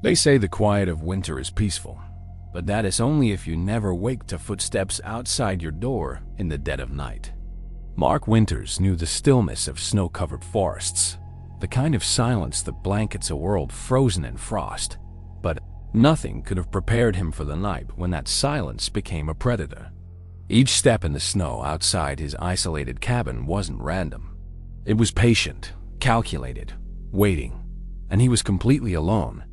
They say the quiet of winter is peaceful, but that is only if you never wake to footsteps outside your door in the dead of night. Mark Winters knew the stillness of snow-covered forests, the kind of silence that blankets a world frozen in frost. But nothing could have prepared him for the night when that silence became a predator. Each step in the snow outside his isolated cabin wasn't random. It was patient, calculated, waiting, and he was completely alone.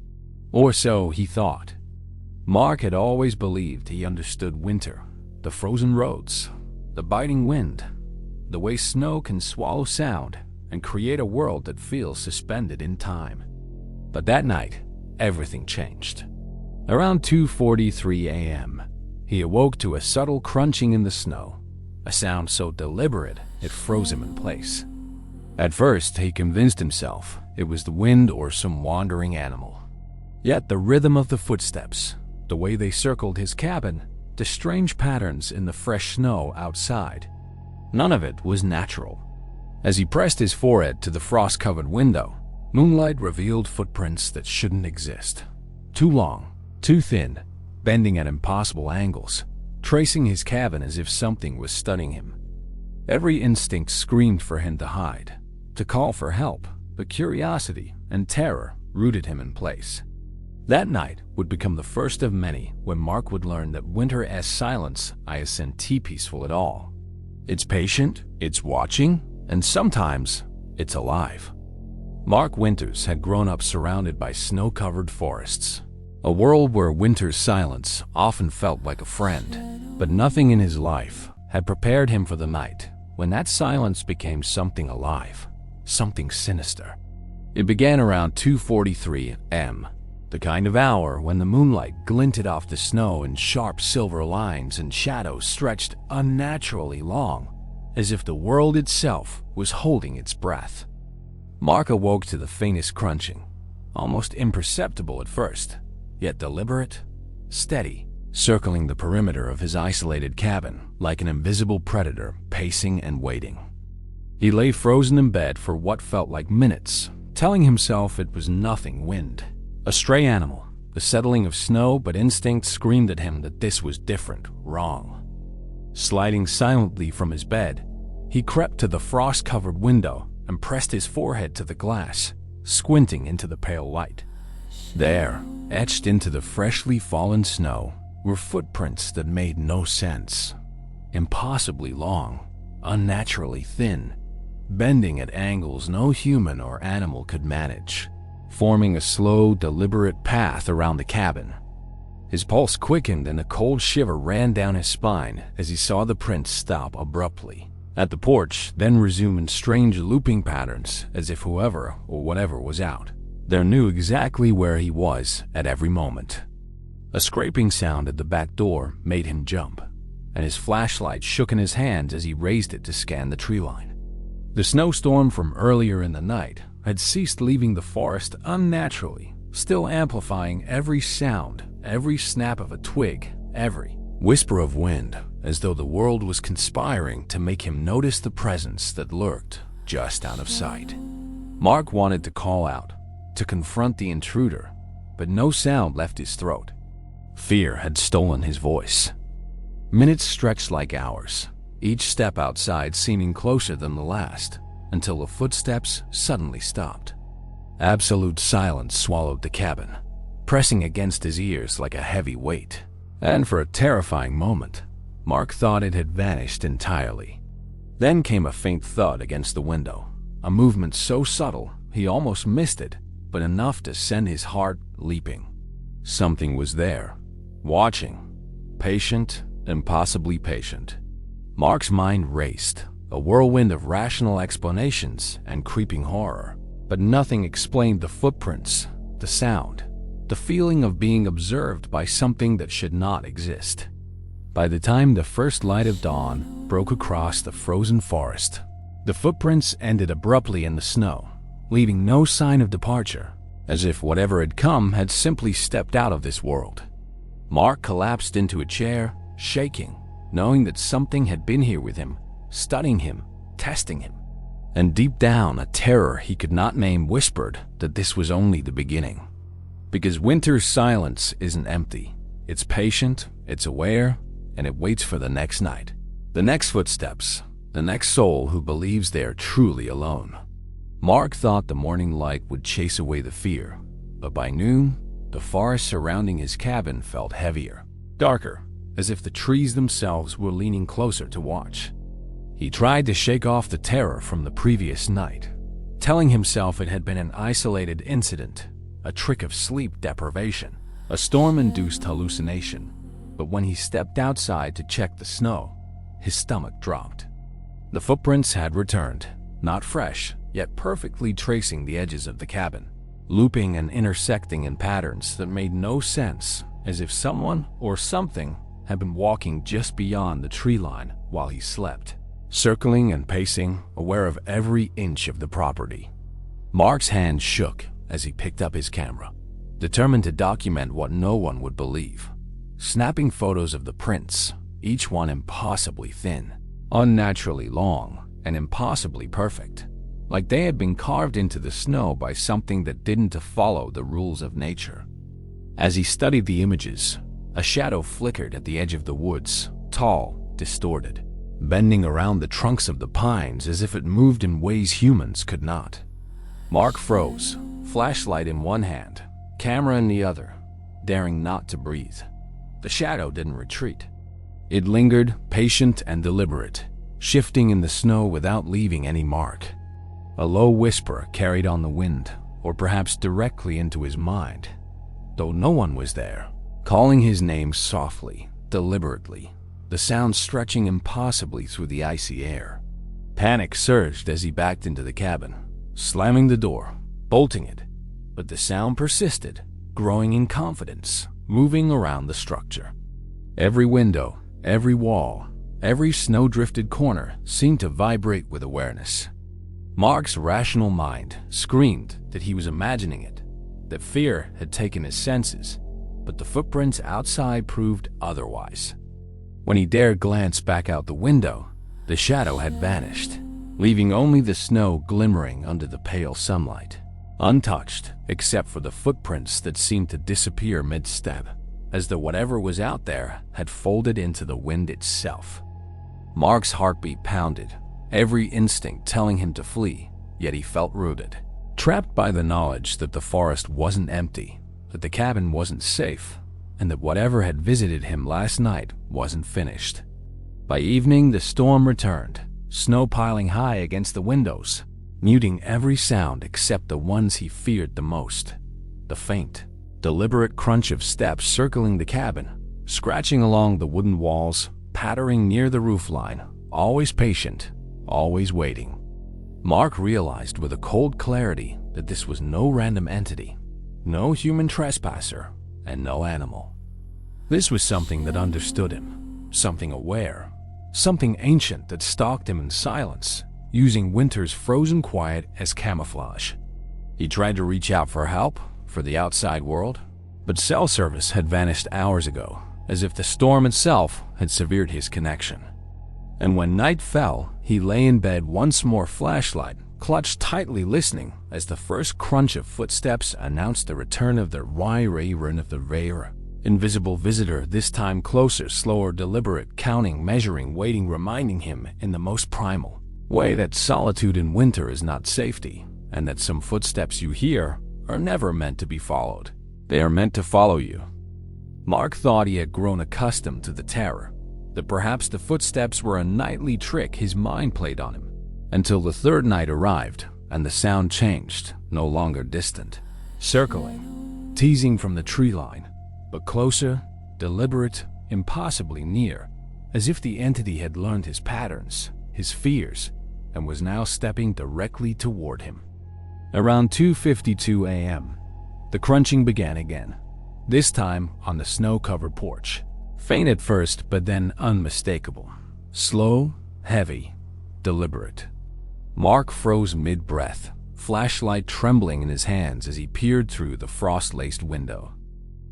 Or so he thought. Mark had always believed he understood winter, the frozen roads, the biting wind, the way snow can swallow sound and create a world that feels suspended in time. But that night, everything changed. Around 2:43 a.m., he awoke to a subtle crunching in the snow, a sound so deliberate it froze him in place. At first, he convinced himself it was the wind or some wandering animal. Yet the rhythm of the footsteps, the way they circled his cabin, the strange patterns in the fresh snow outside, none of it was natural. As he pressed his forehead to the frost-covered window, moonlight revealed footprints that shouldn't exist. Too long, too thin, bending at impossible angles, tracing his cabin as if something was studying him. Every instinct screamed for him to hide, to call for help, but curiosity and terror rooted him in place. That night would become the first of many when Mark would learn that winter's silence isn't peaceful at all. It's patient, it's watching, and sometimes it's alive. Mark Winters had grown up surrounded by snow-covered forests, a world where winter's silence often felt like a friend, but nothing in his life had prepared him for the night when that silence became something alive, something sinister. It began around 2:43 a.m., the kind of hour when the moonlight glinted off the snow in sharp silver lines and shadows stretched unnaturally long, as if the world itself was holding its breath. Mark awoke to the faintest crunching, almost imperceptible at first, yet deliberate, steady, circling the perimeter of his isolated cabin like an invisible predator pacing and waiting. He lay frozen in bed for what felt like minutes, telling himself it was nothing wind, a stray animal, the settling of snow, but instinct screamed at him that this was different, wrong. Sliding silently from his bed, he crept to the frost-covered window and pressed his forehead to the glass, squinting into the pale light. There, etched into the freshly fallen snow, were footprints that made no sense. Impossibly long, unnaturally thin, bending at angles no human or animal could manage, forming a slow, deliberate path around the cabin. His pulse quickened and a cold shiver ran down his spine as he saw the prints stop abruptly at the porch, then resume in strange looping patterns as if whoever or whatever was out there knew exactly where he was at every moment. A scraping sound at the back door made him jump, and his flashlight shook in his hands as he raised it to scan the tree line. The snowstorm from earlier in the night had ceased, leaving the forest unnaturally, still amplifying every sound, every snap of a twig, every whisper of wind, as though the world was conspiring to make him notice the presence that lurked just out of sight. Mark wanted to call out, to confront the intruder, but no sound left his throat. Fear had stolen his voice. Minutes stretched like hours, each step outside seeming closer than the last, until the footsteps suddenly stopped. Absolute silence swallowed the cabin, pressing against his ears like a heavy weight. And for a terrifying moment, Mark thought it had vanished entirely. Then came a faint thud against the window, a movement so subtle he almost missed it, but enough to send his heart leaping. Something was there, watching, patient, impossibly patient. Mark's mind raced, a whirlwind of rational explanations and creeping horror, but nothing explained the footprints, the sound, the feeling of being observed by something that should not exist. By the time the first light of dawn broke across the frozen forest, the footprints ended abruptly in the snow, leaving no sign of departure, as if whatever had come had simply stepped out of this world. Mark collapsed into a chair, shaking, knowing that something had been here with him, studying him, testing him. And deep down, a terror he could not name whispered that this was only the beginning. Because winter's silence isn't empty. It's patient, it's aware, and it waits for the next night. The next footsteps, the next soul who believes they are truly alone. Mark thought the morning light would chase away the fear, but by noon, the forest surrounding his cabin felt heavier, darker, as if the trees themselves were leaning closer to watch. He tried to shake off the terror from the previous night, telling himself it had been an isolated incident, a trick of sleep deprivation, a storm-induced hallucination. But when he stepped outside to check the snow, his stomach dropped. The footprints had returned, not fresh, yet perfectly tracing the edges of the cabin, looping and intersecting in patterns that made no sense, as if someone or something had been walking just beyond the tree line while he slept, circling and pacing, aware of every inch of the property. Mark's hand shook as he picked up his camera, determined to document what no one would believe. Snapping photos of the prints, each one impossibly thin, unnaturally long, and impossibly perfect, like they had been carved into the snow by something that didn't follow the rules of nature. As he studied the images, a shadow flickered at the edge of the woods, tall, distorted, bending around the trunks of the pines as if it moved in ways humans could not. Mark froze, flashlight in one hand, camera in the other, daring not to breathe. The shadow didn't retreat. It lingered, patient and deliberate, shifting in the snow without leaving any mark. A low whisper carried on the wind, or perhaps directly into his mind, though no one was there, calling his name softly, deliberately, the sound stretching impossibly through the icy air. Panic surged as he backed into the cabin, slamming the door, bolting it, but the sound persisted, growing in confidence, moving around the structure. Every window, every wall, every snow-drifted corner seemed to vibrate with awareness. Mark's rational mind screamed that he was imagining it, that fear had taken his senses, but the footprints outside proved otherwise. When he dared glance back out the window, the shadow had vanished, leaving only the snow glimmering under the pale sunlight, untouched except for the footprints that seemed to disappear mid-step, as though whatever was out there had folded into the wind itself. Mark's heartbeat pounded, every instinct telling him to flee, yet he felt rooted, trapped by the knowledge that the forest wasn't empty, that the cabin wasn't safe, and that whatever had visited him last night wasn't finished. By evening, the storm returned, snow piling high against the windows, muting every sound except the ones he feared the most. The faint, deliberate crunch of steps circling the cabin, scratching along the wooden walls, pattering near the roofline, always patient, always waiting. Mark realized with a cold clarity that this was no random entity, no human trespasser, and no animal. This was something that understood him, something aware, something ancient that stalked him in silence, using winter's frozen quiet as camouflage. He tried to reach out for help, for the outside world, but cell service had vanished hours ago, as if the storm itself had severed his connection. And when night fell, he lay in bed, once more flashlight clutched tightly, listening as the first crunch of footsteps announced the return of the run of the rare, invisible visitor, this time closer, slower, deliberate, counting, measuring, waiting, reminding him in the most primal way that solitude in winter is not safety, and that some footsteps you hear are never meant to be followed. They are meant to follow you. Mark thought he had grown accustomed to the terror, that perhaps the footsteps were a nightly trick his mind played on him, until the third night arrived and the sound changed, no longer distant, circling, teasing from the tree line, but closer, deliberate, impossibly near, as if the entity had learned his patterns, his fears, and was now stepping directly toward him. Around 2:52 a.m., the crunching began again, this time on the snow-covered porch. Faint at first, but then unmistakable. Slow, heavy, deliberate. Mark froze mid-breath, flashlight trembling in his hands as he peered through the frost-laced window.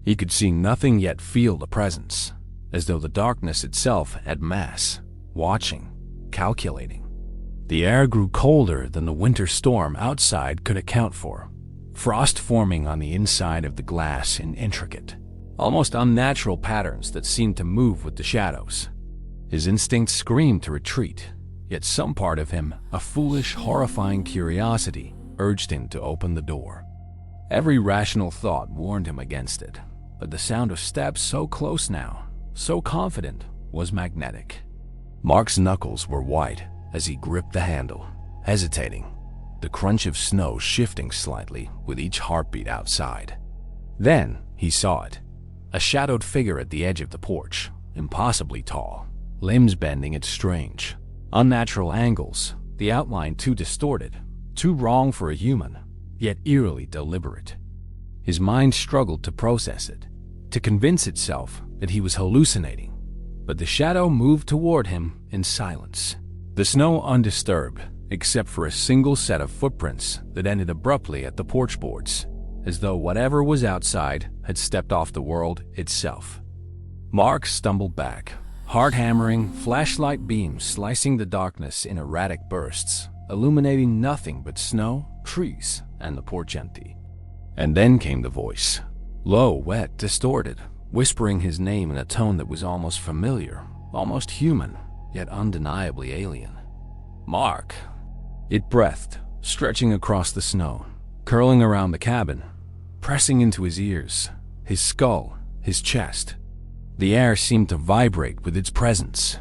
He could see nothing yet feel the presence, as though the darkness itself had mass, watching, calculating. The air grew colder than the winter storm outside could account for. frost forming on the inside of the glass in intricate, almost unnatural patterns that seemed to move with the shadows. His instincts screamed to retreat, yet some part of him, a foolish, horrifying curiosity, urged him to open the door. Every rational thought warned him against it, but the sound of steps so close now, so confident, was magnetic. Mark's knuckles were white as he gripped the handle, hesitating, the crunch of snow shifting slightly with each heartbeat outside. Then he saw it, a shadowed figure at the edge of the porch, impossibly tall, limbs bending at strange, unnatural angles, the outline too distorted, too wrong for a human, yet eerily deliberate. His mind struggled to process it, to convince itself that he was hallucinating, but the shadow moved toward him in silence, the snow undisturbed except for a single set of footprints that ended abruptly at the porch boards, as though whatever was outside had stepped off the world itself. Mark stumbled back, heart hammering, flashlight beams slicing the darkness in erratic bursts, illuminating nothing but snow, trees, and the porch empty. And then came the voice, low, wet, distorted, whispering his name in a tone that was almost familiar, almost human, yet undeniably alien. Mark. It breathed, stretching across the snow, curling around the cabin, pressing into his ears, his skull, his chest. The air seemed to vibrate with its presence.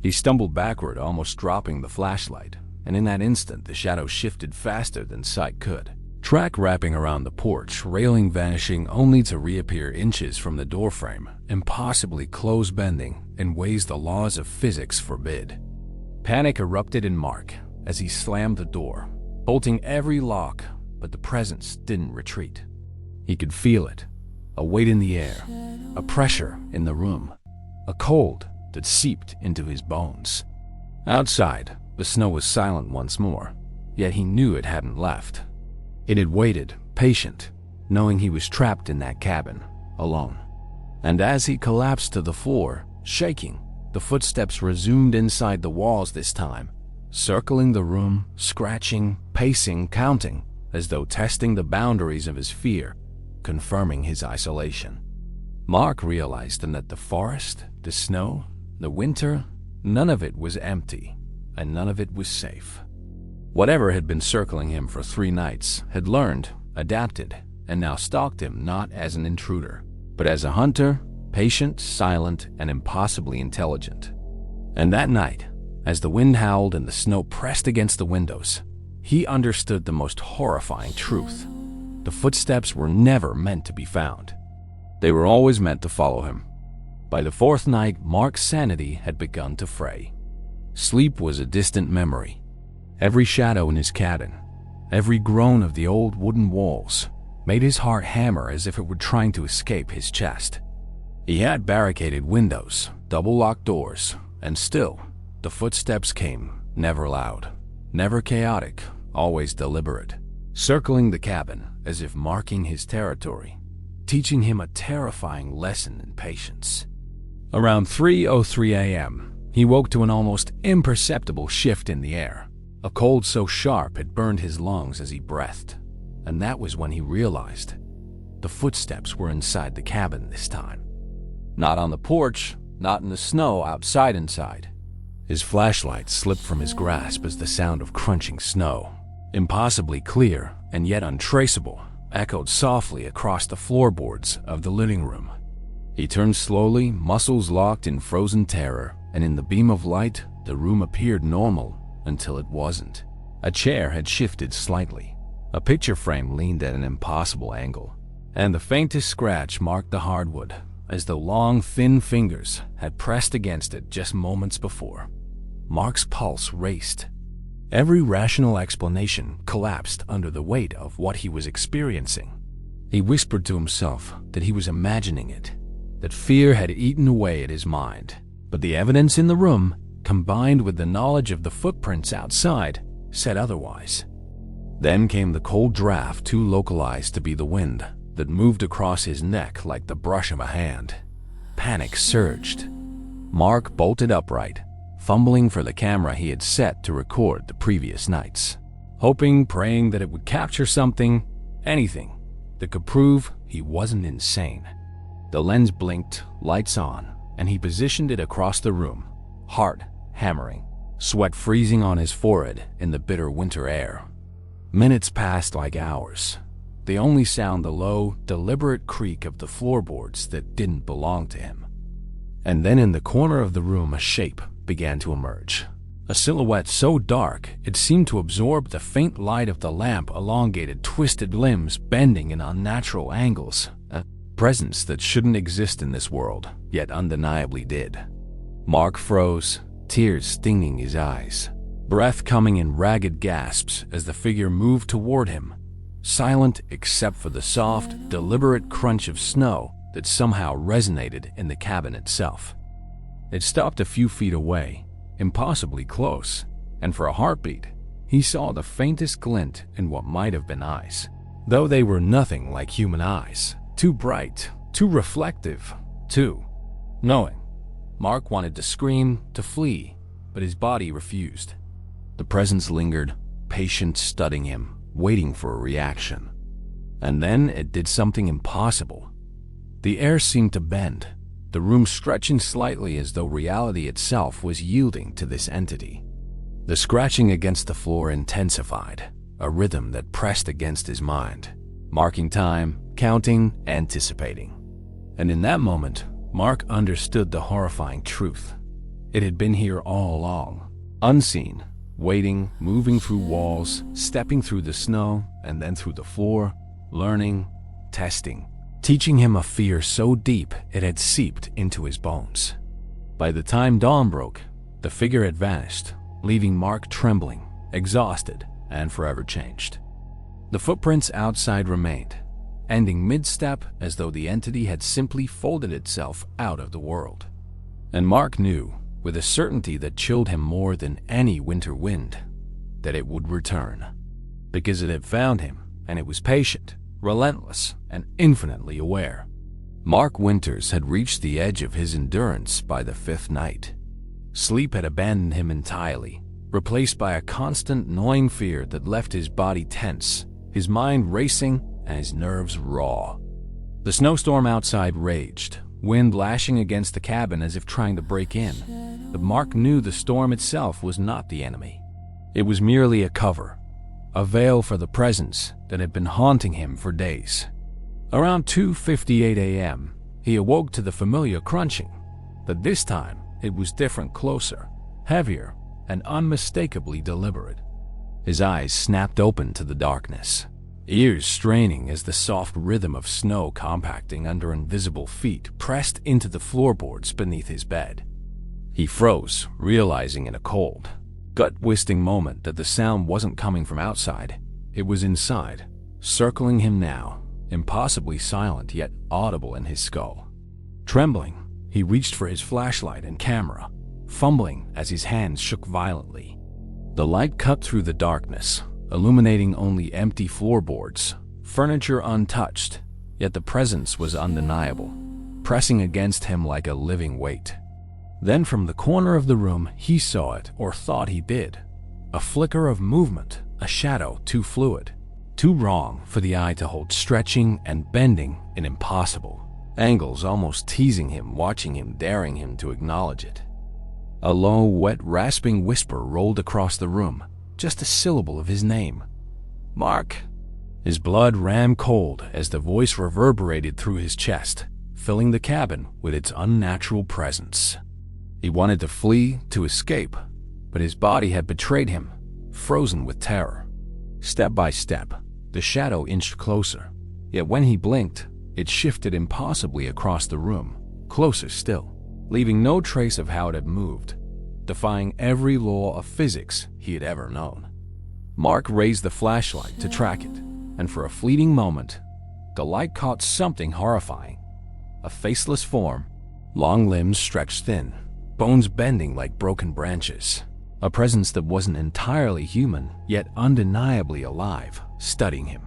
He stumbled backward, almost dropping the flashlight, and in that instant the shadow shifted faster than sight could. Track wrapping around the porch, railing vanishing only to reappear inches from the doorframe, impossibly close-bending in ways the laws of physics forbid. Panic erupted in Mark as he slammed the door, bolting every lock, but the presence didn't retreat. He could feel it, a weight in the air, a pressure in the room, a cold that seeped into his bones. Outside, the snow was silent once more, yet he knew it hadn't left. It had waited, patient, knowing he was trapped in that cabin, alone. And as he collapsed to the floor, shaking, the footsteps resumed inside the walls this time, circling the room, scratching, pacing, counting, as though testing the boundaries of his fear, confirming his isolation. Mark realized then that the forest, the snow, the winter, none of it was empty, and none of it was safe. Whatever had been circling him for 3 nights had learned, adapted, and now stalked him not as an intruder, but as a hunter, patient, silent, and impossibly intelligent. And that night, as the wind howled and the snow pressed against the windows, he understood the most horrifying truth. The footsteps were never meant to be found. They were always meant to follow him. By the 4th night, Mark's sanity had begun to fray. Sleep was a distant memory. Every shadow in his cabin, every groan of the old wooden walls, made his heart hammer as if it were trying to escape his chest. He had barricaded windows, double-locked doors, and still, the footsteps came, never loud, never chaotic, always deliberate, circling the cabin as if marking his territory, teaching him a terrifying lesson in patience. Around 3:03 a.m., he woke to an almost imperceptible shift in the air. A cold so sharp it burned his lungs as he breathed, and that was when he realized the footsteps were inside the cabin this time. Not on the porch, not in the snow outside inside. His flashlight slipped from his grasp as the sound of crunching snow, impossibly clear and yet untraceable, echoed softly across the floorboards of the living room. He turned slowly, muscles locked in frozen terror, and in the beam of light, the room appeared normal until it wasn't. A chair had shifted slightly. A picture frame leaned at an impossible angle, and the faintest scratch marked the hardwood, as though long, thin fingers had pressed against it just moments before. Mark's pulse raced. Every rational explanation collapsed under the weight of what he was experiencing. He whispered to himself that he was imagining it, that fear had eaten away at his mind, but the evidence in the room, combined with the knowledge of the footprints outside, said otherwise. Then came the cold draft too localized to be the wind that moved across his neck like the brush of a hand. Panic surged. Mark bolted upright, fumbling for the camera he had set to record the previous nights, hoping, praying that it would capture something, Anything that could prove he wasn't insane. The lens blinked, lights on, and he positioned it across the room, heart hammering, sweat freezing on his forehead in the bitter winter air. Minutes passed like hours. They only sound the low, deliberate creak of the floorboards that didn't belong to him. And then in the corner of the room a shape began to emerge. A silhouette so dark it seemed to absorb the faint light of the lamp, elongated, twisted limbs bending in unnatural angles. A presence that shouldn't exist in this world, yet undeniably did. Mark froze, tears stinging his eyes, breath coming in ragged gasps as the figure moved toward him, silent except for the soft, deliberate crunch of snow that somehow resonated in the cabin itself. It stopped a few feet away, impossibly close, and for a heartbeat, he saw the faintest glint in what might have been eyes, though they were nothing like human eyes. Too bright, too reflective, too knowing. Mark wanted to scream, to flee, but his body refused. The presence lingered, patient, studying him, waiting for a reaction. And then it did something impossible. The air seemed to bend, the room stretching slightly as though reality itself was yielding to this entity. The scratching against the floor intensified, a rhythm that pressed against his mind, marking time, counting, anticipating. And in that moment, Mark understood the horrifying truth. It had been here all along, unseen, waiting, moving through walls, stepping through the snow and then through the floor, learning, testing, teaching him a fear so deep it had seeped into his bones. By the time dawn broke, the figure had vanished, leaving Mark trembling, exhausted, and forever changed. The footprints outside remained, ending mid-step as though the entity had simply folded itself out of the world. And Mark knew, with a certainty that chilled him more than any winter wind, that it would return. Because it had found him, and it was patient, relentless, and infinitely aware. Mark Winters had reached the edge of his endurance by the fifth night. Sleep had abandoned him entirely, replaced by a constant gnawing fear that left his body tense, his mind racing, and his nerves raw. The snowstorm outside raged, wind lashing against the cabin as if trying to break in. But Mark knew the storm itself was not the enemy. It was merely a cover, a veil for the presence that had been haunting him for days. Around 2:58 a.m., he awoke to the familiar crunching, but this time it was different, closer, heavier, and unmistakably deliberate. His eyes snapped open to the darkness, ears straining as the soft rhythm of snow compacting under invisible feet pressed into the floorboards beneath his bed. He froze, realizing in a cold, gut-twisting moment that the sound wasn't coming from outside. It was inside, circling him now, impossibly silent yet audible in his skull. Trembling, he reached for his flashlight and camera, fumbling as his hands shook violently. The light cut through the darkness, illuminating only empty floorboards, furniture untouched, yet the presence was undeniable, pressing against him like a living weight. Then from the corner of the room he saw it, or thought he did. A flicker of movement, a shadow too fluid, too wrong for the eye to hold, stretching and bending in impossible angles, almost teasing him, watching him, daring him to acknowledge it. A low, wet, rasping whisper rolled across the room, just a syllable of his name. Mark. His blood ran cold as the voice reverberated through his chest, filling the cabin with its unnatural presence. He wanted to flee, to escape, but his body had betrayed him, frozen with terror. Step by step, the shadow inched closer, yet when he blinked, it shifted impossibly across the room, closer still, leaving no trace of how it had moved, defying every law of physics he had ever known. Mark raised the flashlight to track it, and for a fleeting moment, the light caught something horrifying. A faceless form, long limbs stretched thin, bones bending like broken branches. A presence that wasn't entirely human, yet undeniably alive, studying him.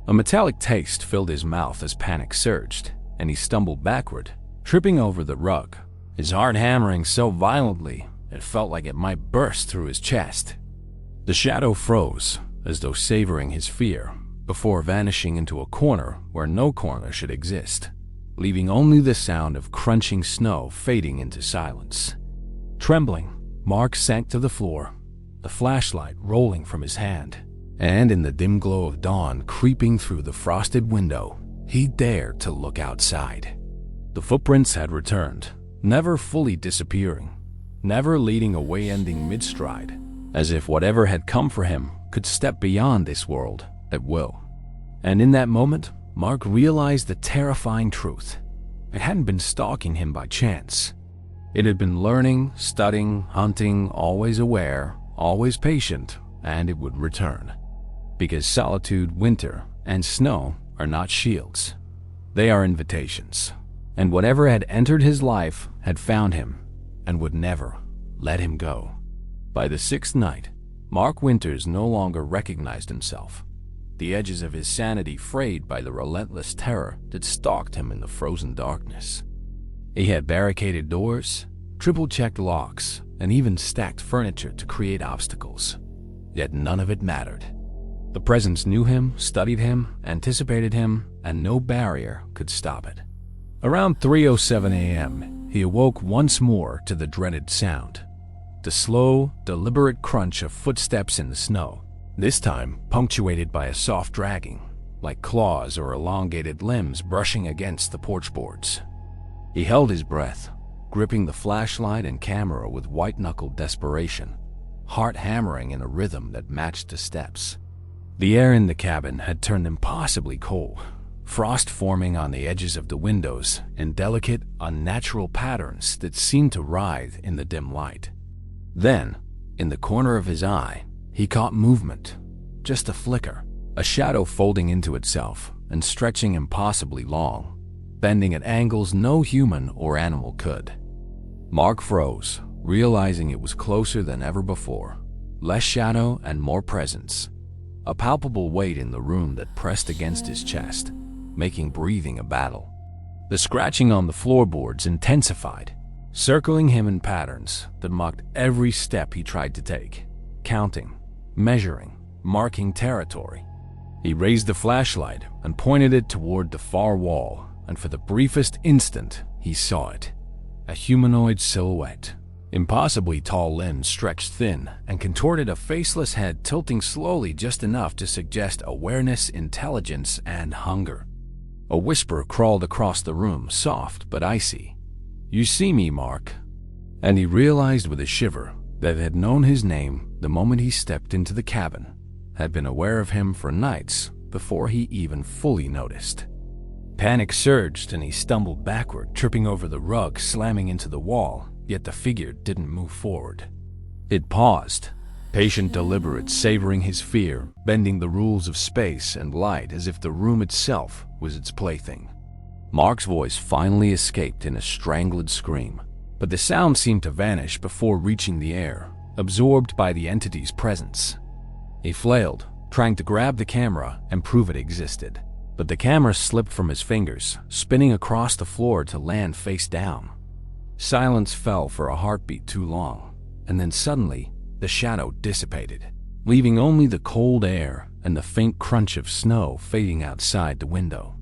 A metallic taste filled his mouth as panic surged, and he stumbled backward, tripping over the rug, his heart hammering so violently it felt like it might burst through his chest. The shadow froze, as though savoring his fear, before vanishing into a corner where no corner should exist, leaving only the sound of crunching snow fading into silence. Trembling, Mark sank to the floor, the flashlight rolling from his hand, and in the dim glow of dawn creeping through the frosted window, he dared to look outside. The footprints had returned, never fully disappearing, never leading away, ending mid-stride, as if whatever had come for him could step beyond this world at will. And in that moment, Mark realized the terrifying truth. It hadn't been stalking him by chance. It had been learning, studying, hunting, always aware, always patient, and it would return. Because solitude, winter, and snow are not shields. They are invitations. And whatever had entered his life had found him and would never let him go. By the sixth night, Mark Winters no longer recognized himself, the edges of his sanity frayed by the relentless terror that stalked him in the frozen darkness. He had barricaded doors, triple-checked locks, and even stacked furniture to create obstacles. Yet none of it mattered. The presence knew him, studied him, anticipated him, and no barrier could stop it. Around 3:07 a.m., he awoke once more to the dreaded sound. The slow, deliberate crunch of footsteps in the snow, this time punctuated by a soft dragging, like claws or elongated limbs brushing against the porch boards. He held his breath, gripping the flashlight and camera with white-knuckled desperation, heart hammering in a rhythm that matched the steps. The air in the cabin had turned impossibly cold, frost forming on the edges of the windows in delicate, unnatural patterns that seemed to writhe in the dim light. Then, in the corner of his eye, he caught movement, just a flicker, a shadow folding into itself and stretching impossibly long, bending at angles no human or animal could. Mark froze, realizing it was closer than ever before, less shadow and more presence, a palpable weight in the room that pressed against his chest, making breathing a battle. The scratching on the floorboards intensified, circling him in patterns that mocked every step he tried to take, counting, measuring, marking territory. He raised the flashlight and pointed it toward the far wall, and for the briefest instant, he saw it. A humanoid silhouette. Impossibly tall limbs stretched thin and contorted a faceless head tilting slowly just enough to suggest awareness, intelligence, and hunger. A whisper crawled across the room, soft but icy. "You see me, Mark." And he realized with a shiver that it had known his name the moment he stepped into the cabin, had been aware of him for nights before he even fully noticed. Panic surged and he stumbled backward, tripping over the rug, slamming into the wall, yet the figure didn't move forward. It paused, patient, deliberate, savoring his fear, bending the rules of space and light as if the room itself was its plaything. Mark's voice finally escaped in a strangled scream, but the sound seemed to vanish before reaching the air, absorbed by the entity's presence. He flailed, trying to grab the camera and prove it existed, but the camera slipped from his fingers, spinning across the floor to land face down. Silence fell for a heartbeat too long, and then suddenly, the shadow dissipated, leaving only the cold air and the faint crunch of snow fading outside the window.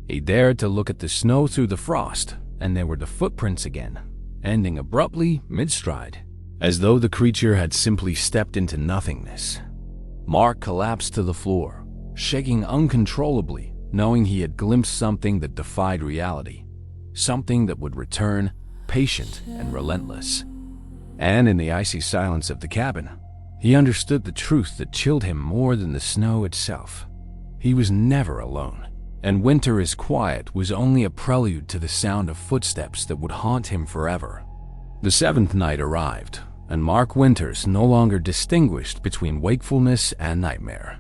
He dared to look at the snow through the frost, and there were the footprints again, ending abruptly mid-stride, as though the creature had simply stepped into nothingness. Mark collapsed to the floor, shaking uncontrollably, knowing he had glimpsed something that defied reality, something that would return, patient and relentless. And in the icy silence of the cabin, he understood the truth that chilled him more than the snow itself. He was never alone, and winter as quiet was only a prelude to the sound of footsteps that would haunt him forever. The seventh night arrived, and Mark Winters no longer distinguished between wakefulness and nightmare.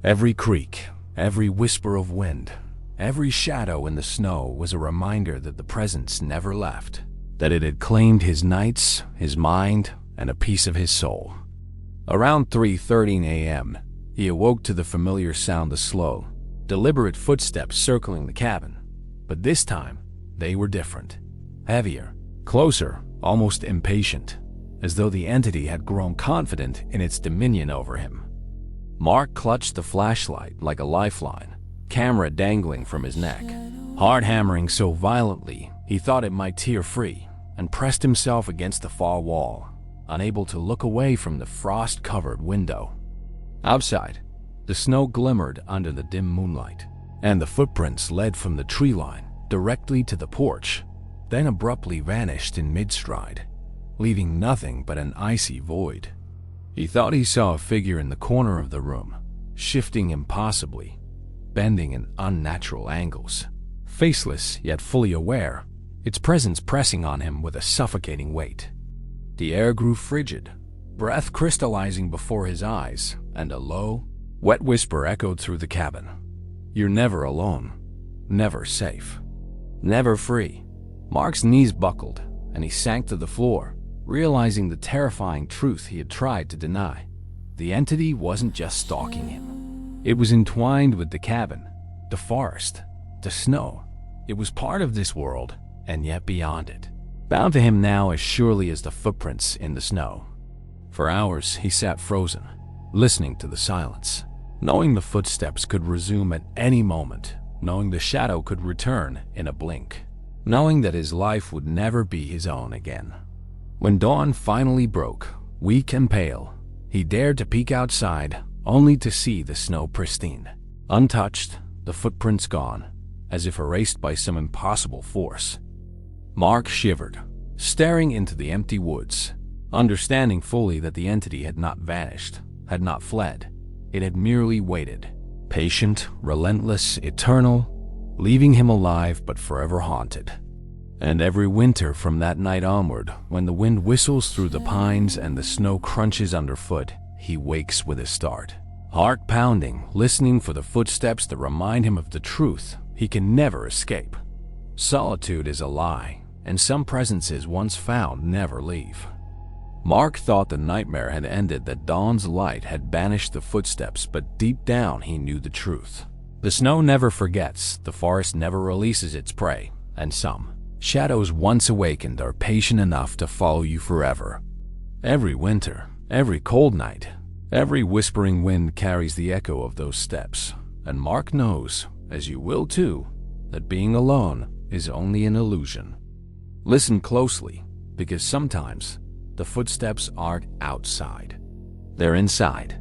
Every creak, every whisper of wind, every shadow in the snow was a reminder that the presence never left, that it had claimed his nights, his mind, and a piece of his soul. Around 3:13 a.m., he awoke to the familiar sound of slow, deliberate footsteps circling the cabin, but this time they were different, heavier, closer, almost impatient, as though the entity had grown confident in its dominion over him. Mark clutched the flashlight like a lifeline, camera dangling from his neck. Heart hammering so violently he thought it might tear free, and pressed himself against the far wall, unable to look away from the frost-covered window. Outside, the snow glimmered under the dim moonlight, and the footprints led from the tree line directly to the porch, then abruptly vanished in mid-stride, leaving nothing but an icy void. He thought he saw a figure in the corner of the room, shifting impossibly, bending in unnatural angles. Faceless yet fully aware, its presence pressing on him with a suffocating weight. The air grew frigid, breath crystallizing before his eyes, and a low, wet whisper echoed through the cabin. "You're never alone, never safe, never free." Mark's knees buckled, and he sank to the floor, realizing the terrifying truth he had tried to deny. The entity wasn't just stalking him. It was entwined with the cabin, the forest, the snow. It was part of this world, and yet beyond it, bound to him now as surely as the footprints in the snow. For hours he sat frozen, listening to the silence, knowing the footsteps could resume at any moment, knowing the shadow could return in a blink, knowing that his life would never be his own again. When dawn finally broke, weak and pale, he dared to peek outside, only to see the snow pristine, untouched, the footprints gone, as if erased by some impossible force. Mark shivered, staring into the empty woods, understanding fully that the entity had not vanished, had not fled. It had merely waited, patient, relentless, eternal, leaving him alive but forever haunted. And every winter from that night onward, when the wind whistles through the pines and the snow crunches underfoot, he wakes with a start, heart pounding, listening for the footsteps that remind him of the truth he can never escape. Solitude is a lie, and some presences once found never leave. Mark thought the nightmare had ended, that dawn's light had banished the footsteps, but deep down he knew the truth. The snow never forgets, the forest never releases its prey, and some shadows once awakened are patient enough to follow you forever. Every winter, every cold night, every whispering wind carries the echo of those steps, and Mark knows, as you will too, that being alone is only an illusion. Listen closely, because sometimes the footsteps aren't outside. They're inside.